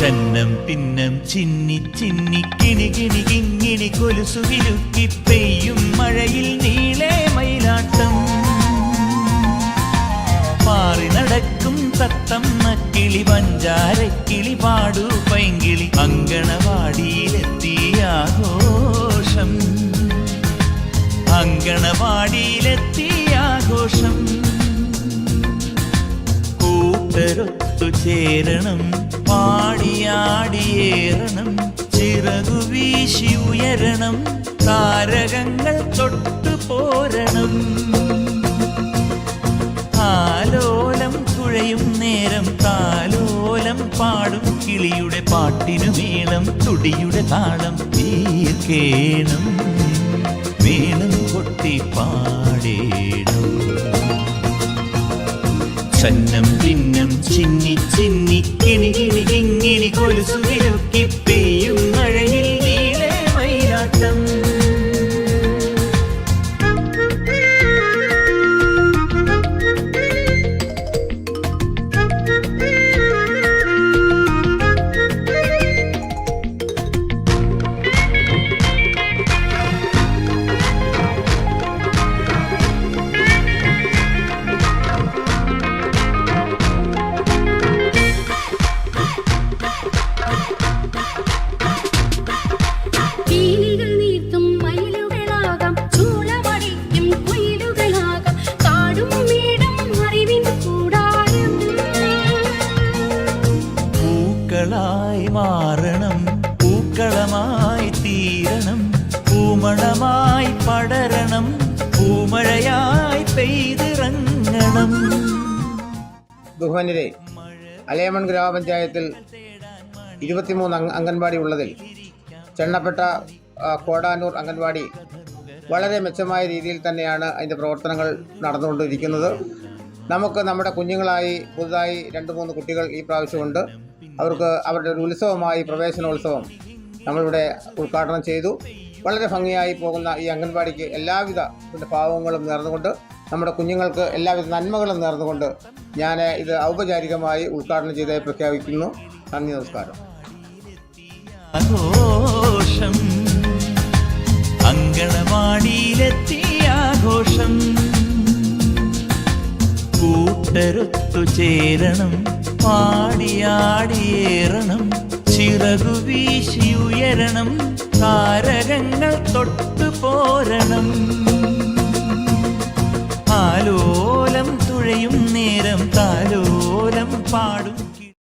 ചന്നം പിന്നം ചിന്നി ചിന്നി കിണി കിണി കിങ്ങിണി കൊലുസുകിലുക്കി പെയ്യും മഴയിൽ നീളെ മയിലാട്ടം മാറി നടക്കും തത്തമ്മ കിളി പഞ്ചാരക്കിളി പാടു പൈങ്കിളി അങ്കണവാടിയിലെത്തിയ ആഘോഷം അങ്കണവാടിയിലെത്തിയ ആഘോഷം കൂട്ടരൊത്തു ചേരണം പാടിയാടിയേറണം ചിറകു വീശി ഉയരണം താരകങ്ങൾ തൊട്ടു പോരണം ആലോലം തുഴയും നേരം താലോലം പാടും കിളിയുടെ പാട്ടിനു മേളം തുടിയുടെ താളം തീർക്കേണം മേളം കൊട്ടി പാടേണം ചന്നം ഭിന്നം ചിന്നി ചിന്നി കിണി കിണി കിങ്ങിണി കൊലുസുകിലുക്കി പെയ്യും മഴയിൽ നീളെ മയിലാട്ടം മാറണം പൂക്കളമായി തീരണം പൂമണമായി പടരണം പൂമഴയായി പെയ്തിറങ്ങണം. ബഹുമാന്യരെ, അലയമൺ ഗ്രാമപഞ്ചായത്തിൽ 23 അംഗൻവാടി ഉള്ളതിൽ ചെണ്ണപ്പെട്ട കോടാനൂർ അംഗൻവാടി വളരെ മെച്ചമായ രീതിയിൽ തന്നെയാണ് അതിൻ്റെ പ്രവർത്തനങ്ങൾ നടന്നുകൊണ്ടിരിക്കുന്നത്. നമുക്ക് നമ്മുടെ കുഞ്ഞുങ്ങളായി പുതുതായി 2-3 കുട്ടികൾ ഈ പ്രാവശ്യമുണ്ട്. അവർക്ക് അവരുടെ ഒരു ഉത്സവമായി പ്രവേശനോത്സവം നമ്മളിവിടെ ഉദ്ഘാടനം ചെയ്തു. വളരെ ഭംഗിയായി പോകുന്ന ഈ അംഗൻവാടിക്ക് എല്ലാവിധ ഭാവങ്ങളും നേർന്നുകൊണ്ട് നമ്മുടെ കുഞ്ഞുങ്ങൾക്ക് എല്ലാവിധ നന്മകളും നേർന്നുകൊണ്ട് ഞാൻ ഇത് ഔപചാരികമായി ഉദ്ഘാടനം ചെയ്തതായി പ്രഖ്യാപിക്കുന്നു. നന്ദി, നമസ്കാരം. ആഘോഷം അങ്കണവാടിയിലെത്തിയ ആഘോഷം കൂട്ടരൊത്തു ചേരണം പാടിയാടിയേറണം ചിറകു വീശി ഉയരണം താരകങ്ങൾ തൊട്ടു പോരണം ആലോലം തുഴയും നേരം താലോലം പാടും